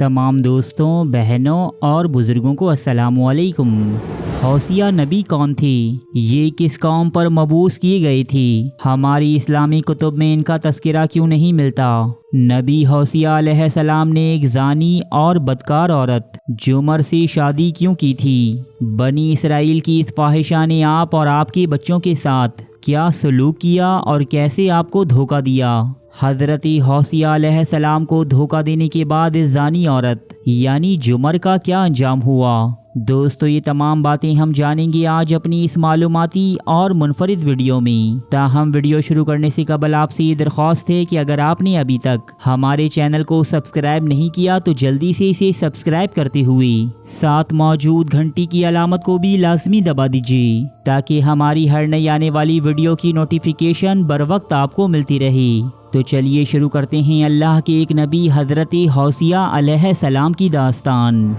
تمام دوستوں، بہنوں اور بزرگوں کو السلام علیکم۔ حوثیہ نبی کون تھی؟ یہ کس قوم پر مبعوث کیے گئے تھی؟ ہماری اسلامی کتب میں ان کا تذکرہ کیوں نہیں ملتا؟ نبی حوثیہ علیہ السلام نے ایک زانی اور بدکار عورت جمر سے شادی کیوں کی تھی؟ بنی اسرائیل کی اس فاحشہ نے آپ اور آپ کے بچوں کے ساتھ کیا سلوک کیا اور کیسے آپ کو دھوکہ دیا؟ حضرت حوثیہ علیہ السلام کو دھوکہ دینے کے بعد اس زانی عورت یعنی جمر کا کیا انجام ہوا؟ دوستو، یہ تمام باتیں ہم جانیں گے آج اپنی اس معلوماتی اور منفرد ویڈیو میں۔ تاہم ویڈیو شروع کرنے سے قبل آپ سے یہ درخواست ہے کہ اگر آپ نے ابھی تک ہمارے چینل کو سبسکرائب نہیں کیا تو جلدی سے اسے سبسکرائب کرتے ہوئے ساتھ موجود گھنٹی کی علامت کو بھی لازمی دبا دیجیے تاکہ ہماری ہر نئی آنے والی ویڈیو کی نوٹیفیکیشن بر وقت آپ کو ملتی رہے۔ تو چلیے شروع کرتے ہیں اللہ کے ایک نبی حضرت حوثیہ علیہ السلام کی داستان۔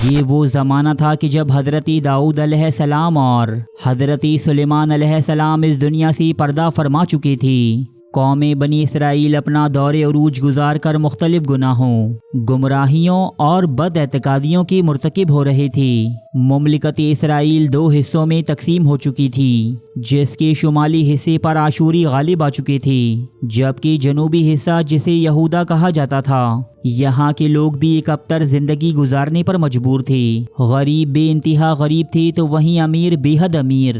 یہ وہ زمانہ تھا کہ جب حضرت داؤد علیہ السلام اور حضرت سلیمان علیہ السلام اس دنیا سے پردہ فرما چکے تھے۔ قوم بنی اسرائیل اپنا دور عروج گزار کر مختلف گناہوں، گمراہیوں اور بد اعتقادیوں کے مرتکب ہو رہے تھے۔ مملکت اسرائیل دو حصوں میں تقسیم ہو چکی تھی، جس کے شمالی حصے پر آشوری غالب آ چکے تھے، جبکہ جنوبی حصہ جسے یہودا کہا جاتا تھا، یہاں کے لوگ بھی ایک ابتر زندگی گزارنے پر مجبور تھے۔ غریب بے انتہا غریب تھے تو وہیں امیر بے حد امیر۔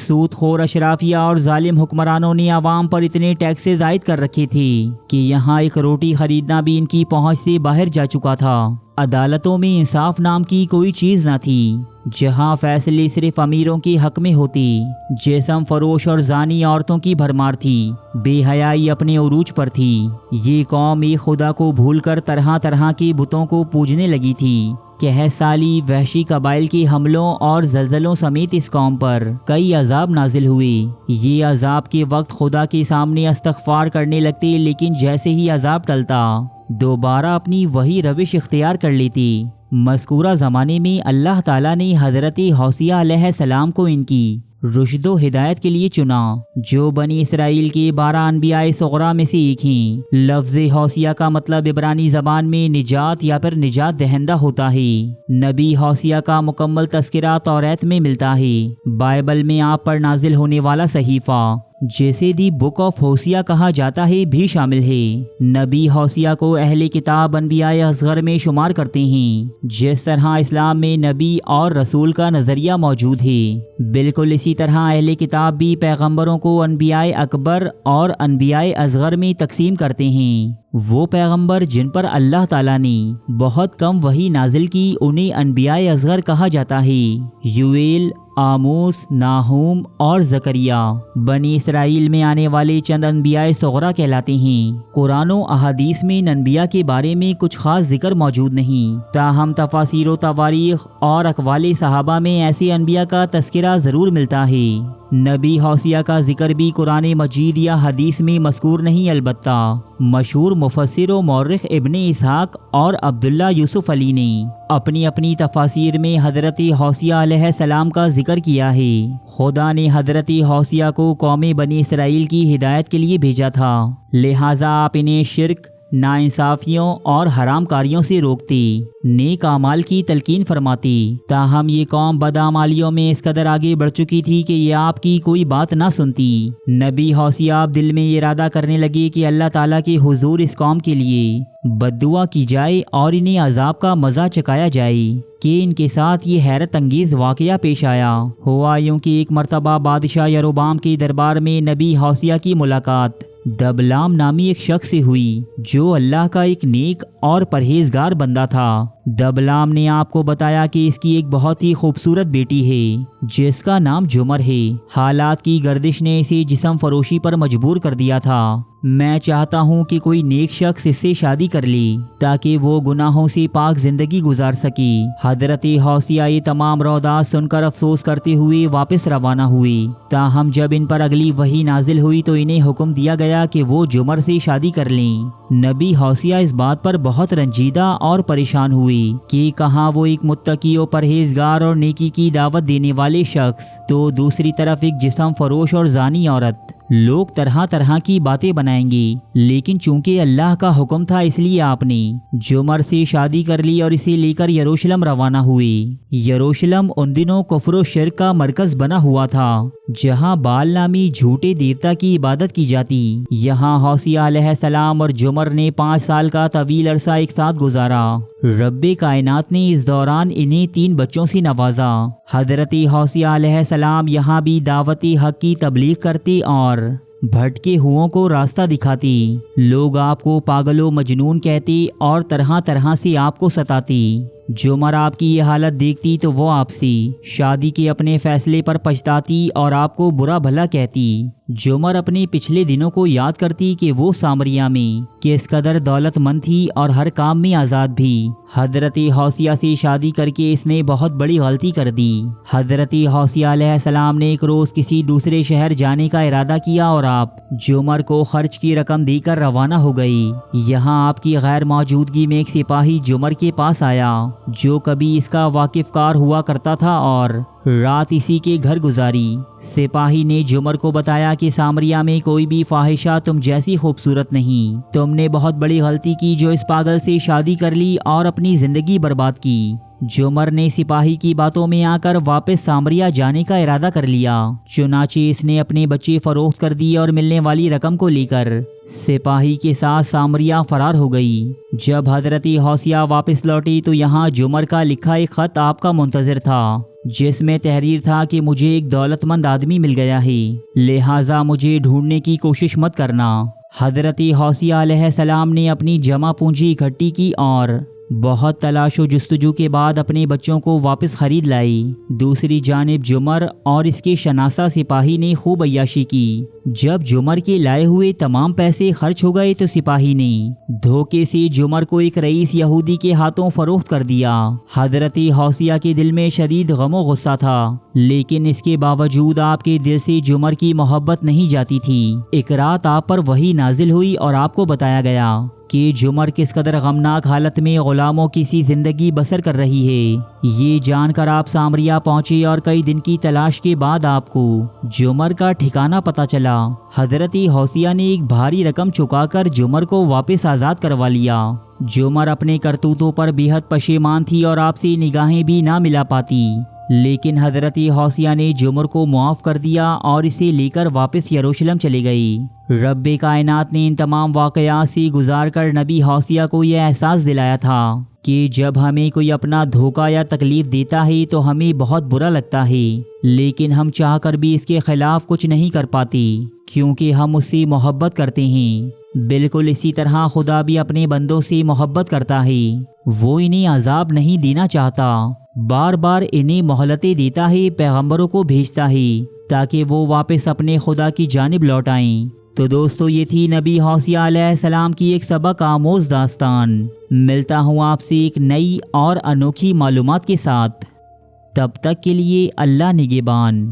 سود خور اشرافیہ اور ظالم حکمرانوں نے عوام پر اتنے ٹیکسز عائد کر رکھے تھے کہ یہاں ایک روٹی خریدنا بھی ان کی پہنچ سے باہر جا چکا تھا۔ عدالتوں میں انصاف نام کی کوئی چیز نہ تھی، جہاں فیصلے صرف امیروں کے حق میں ہوتے۔ جسم فروش اور زانی عورتوں کی بھرمار تھی، بے حیائی اپنے عروج پر تھی۔ یہ قوم ایک خدا کو بھول کر طرح طرح کے بتوں کو پوجنے لگی تھی۔ قحط سالی، وحشی قبائل کے حملوں اور زلزلوں سمیت اس قوم پر کئی عذاب نازل ہوئے۔ یہ عذاب کے وقت خدا کے سامنے استغفار کرنے لگتے، لیکن جیسے ہی عذاب ٹلتا دوبارہ اپنی وہی روش اختیار کر لیتی۔ مذکورہ زمانے میں اللہ تعالیٰ نے حضرت حوثیہ علیہ السلام کو ان کی رشد و ہدایت کے لیے چنا، جو بنی اسرائیل کے 12 انبیاء صغریٰ میں سے ایک ہیں۔ لفظ حوثیہ کا مطلب عبرانی زبان میں نجات یا پھر نجات دہندہ ہوتا ہے۔ نبی حوثیہ کا مکمل تذکرہ توریت میں ملتا ہے۔ بائبل میں آپ پر نازل ہونے والا صحیفہ، جسے دی بک آف حوثیہ کہا جاتا ہے، بھی شامل ہے۔ نبی حوثیہ کو اہل کتاب انبیاء اصغر میں شمار کرتے ہیں۔ جس طرح اسلام میں نبی اور رسول کا نظریہ موجود ہے، بالکل اسی طرح اہل کتاب بھی پیغمبروں کو انبیاء اکبر اور انبیاء اصغر میں تقسیم کرتے ہیں۔ وہ پیغمبر جن پر اللہ تعالیٰ نے بہت کم وحی نازل کی انہیں انبیاء اصغر کہا جاتا ہے۔ یوئیل، آموس، ناہوم اور زکریا بنی اسرائیل میں آنے والے چند انبیاء صغریٰ کہلاتے ہیں۔ قرآن و احادیث میں ان انبیاء کے بارے میں کچھ خاص ذکر موجود نہیں، تاہم تفاسیر و تواریخ اور اقوال صحابہ میں ایسے انبیاء کا تذکرہ ضرور ملتا ہے۔ نبی حوثیہ کا ذکر بھی قرآن مجید یا حدیث میں مذکور نہیں، البتہ مشہور مفسر و مورخ ابن اسحاق اور عبداللہ یوسف علی نے اپنی اپنی تفاسیر میں حضرت حوثیہ علیہ السلام کا ذکر کیا ہے۔ خدا نے حضرت حوثیہ کو قوم بنی اسرائیل کی ہدایت کے لیے بھیجا تھا، لہٰذا آپ انہیں شرک، ناانصافیوں اور حرام کاریوں سے روکتی، نیک اعمال کی تلقین فرماتی۔ تاہم یہ قوم بدعمالیوں میں اس قدر آگے بڑھ چکی تھی کہ یہ آپ کی کوئی بات نہ سنتی۔ نبی حوثیہ آپ دل میں یہ ارادہ کرنے لگے کہ اللہ تعالیٰ کے حضور اس قوم کے لیے بددعا کی جائے اور انہیں عذاب کا مزہ چکھایا جائے کہ ان کے ساتھ یہ حیرت انگیز واقعہ پیش آیا۔ ہوا یوں کہ ایک مرتبہ بادشاہ یروبام کے دربار میں نبی حوثیہ کی ملاقات دبلام نامی ایک شخص سے ہوئی، جو اللہ کا ایک نیک اور پرہیزگار بندہ تھا۔ دبلام نے آپ کو بتایا کہ اس کی ایک بہت ہی خوبصورت بیٹی ہے جس کا نام جمر ہے۔ حالات کی گردش نے اسے جسم فروشی پر مجبور کر دیا تھا۔ میں چاہتا ہوں کہ کوئی نیک شخص اس سے شادی کر لے تاکہ وہ گناہوں سے پاک زندگی گزار سکے۔ حضرت حوثیہ یہ تمام رودات سن کر افسوس کرتے ہوئے واپس روانہ ہوئے، تاہم جب ان پر اگلی وحی نازل ہوئی تو انہیں حکم دیا گیا کہ وہ جمر سے شادی کر لیں۔ نبی حوصیہ اس بات پر بہت رنجیدہ اور پریشان ہوئی کہ کہاں وہ ایک متقی و پرہیزگار اور نیکی کی دعوت دینے والے شخص، تو دوسری طرف ایک جسم فروش اور زانی عورت۔ لوگ طرح طرح کی باتیں بنائیں گی، لیکن چونکہ اللہ کا حکم تھا اس لیے آپ نے جمر سے شادی کر لی اور اسے لے کر یروشلم روانہ ہوئی۔ یروشلم ان دنوں کفر و شرک کا مرکز بنا ہوا تھا، جہاں بال نامی جھوٹے دیوتا کی عبادت کی جاتی۔ یہاں حوصیہ علیہ السلام اور جمر نے 5 سال کا طویل عرصہ ایک ساتھ گزارا۔ رب کائنات نے اس دوران انہیں 3 بچوں سے نوازا۔ حضرت حوصیہ علیہ السلام یہاں بھی دعوت حق کی تبلیغ کرتے اور بھٹکے ہوئوں کو راستہ دکھاتی۔ لوگ آپ کو پاگل و مجنون کہتے اور طرح طرح سے آپ کو ستاتی۔ جمر آپ کی یہ حالت دیکھتی تو وہ آپ سے شادی کے اپنے فیصلے پر پچھتاتی اور آپ کو برا بھلا کہتی۔ جمر اپنے پچھلے دنوں کو یاد کرتی کہ وہ سامریہ میں کس قدر دولت مند تھی اور ہر کام میں آزاد بھی۔ حضرت حوصیہ سے شادی کر کے اس نے بہت بڑی غلطی کر دی۔ حضرت حوصیہ علیہ السلام نے ایک روز کسی دوسرے شہر جانے کا ارادہ کیا اور آپ جمر کو خرچ کی رقم دے کر روانہ ہو گئی۔ یہاں آپ کی غیر موجودگی میں ایک سپاہی جمر کے پاس آیا، جو کبھی اس کا واقف کار ہوا کرتا تھا اور رات اسی کے گھر گزاری۔ سپاہی نے جمر کو بتایا کہ سامریہ میں کوئی بھی فاحشہ تم جیسی خوبصورت نہیں۔ تم نے بہت بڑی غلطی کی جو اس پاگل سے شادی کر لی اور اپنی زندگی برباد کی۔ جمر نے سپاہی کی باتوں میں آ کر واپس سامریہ جانے کا ارادہ کر لیا۔ چنانچہ اس نے اپنے بچے فروخت کر دیے اور ملنے والی رقم کو لے کر سپاہی کے ساتھ سامریہ فرار ہو گئی۔ جب حضرت حوصیہ واپس لوٹی تو یہاں جمر کا لکھا ایک خط آپ کا منتظر تھا، جس میں تحریر تھا کہ مجھے ایک دولت مند آدمی مل گیا ہے، لہٰذا مجھے ڈھونڈنے کی کوشش مت کرنا۔ حضرت حوصیہ علیہ السلام نے اپنی جمع پونجی اکٹھی کی اور بہت تلاش و جستجو کے بعد اپنے بچوں کو واپس خرید لائی۔ دوسری جانب جمر اور اس کے شناسہ سپاہی نے خوب عیاشی کی۔ جب جمر کے لائے ہوئے تمام پیسے خرچ ہو گئے تو سپاہی نے دھوکے سے جمر کو ایک رئیس یہودی کے ہاتھوں فروخت کر دیا۔ حضرت حوصیہ کے دل میں شدید غم و غصہ تھا، لیکن اس کے باوجود آپ کے دل سے جمر کی محبت نہیں جاتی تھی۔ ایک رات آپ پر وحی نازل ہوئی اور آپ کو بتایا گیا کہ جمر کس قدر غمناک حالت میں غلاموں کی سی زندگی بسر کر رہی ہے۔ یہ جان کر آپ سامریہ پہنچے اور کئی دن کی تلاش کے بعد آپ کو جمر کا ٹھکانہ پتہ چلا۔ حضرت حوصیہ نے ایک بھاری رقم چکا کر جمر کو واپس آزاد کروا لیا۔ جمر اپنے کرتوتوں پر بے حد پشیمان تھی اور آپ سے نگاہیں بھی نہ ملا پاتی، لیکن حضرت حوصیہ نے جمر کو معاف کر دیا اور اسے لے کر واپس یروشلم چلے گئی۔ رب کائنات نے ان تمام واقعات سے گزار کر نبی حوصیہ کو یہ احساس دلایا تھا کہ جب ہمیں کوئی اپنا دھوکہ یا تکلیف دیتا ہے تو ہمیں بہت برا لگتا ہے، لیکن ہم چاہ کر بھی اس کے خلاف کچھ نہیں کر پاتے کیونکہ ہم اس سے محبت کرتے ہیں۔ بالکل اسی طرح خدا بھی اپنے بندوں سے محبت کرتا ہے، وہ انہیں عذاب نہیں دینا چاہتا، بار بار انہیں مہلتیں دیتا ہے، پیغمبروں کو بھیجتا ہے تاکہ وہ واپس اپنے خدا کی جانب لوٹ آئیں۔ تو دوستو یہ تھی نبی حوصیہ علیہ السلام کی ایک سبق آموز داستان۔ ملتا ہوں آپ سے ایک نئی اور انوکھی معلومات کے ساتھ، تب تک کے لیے اللہ نگہبان۔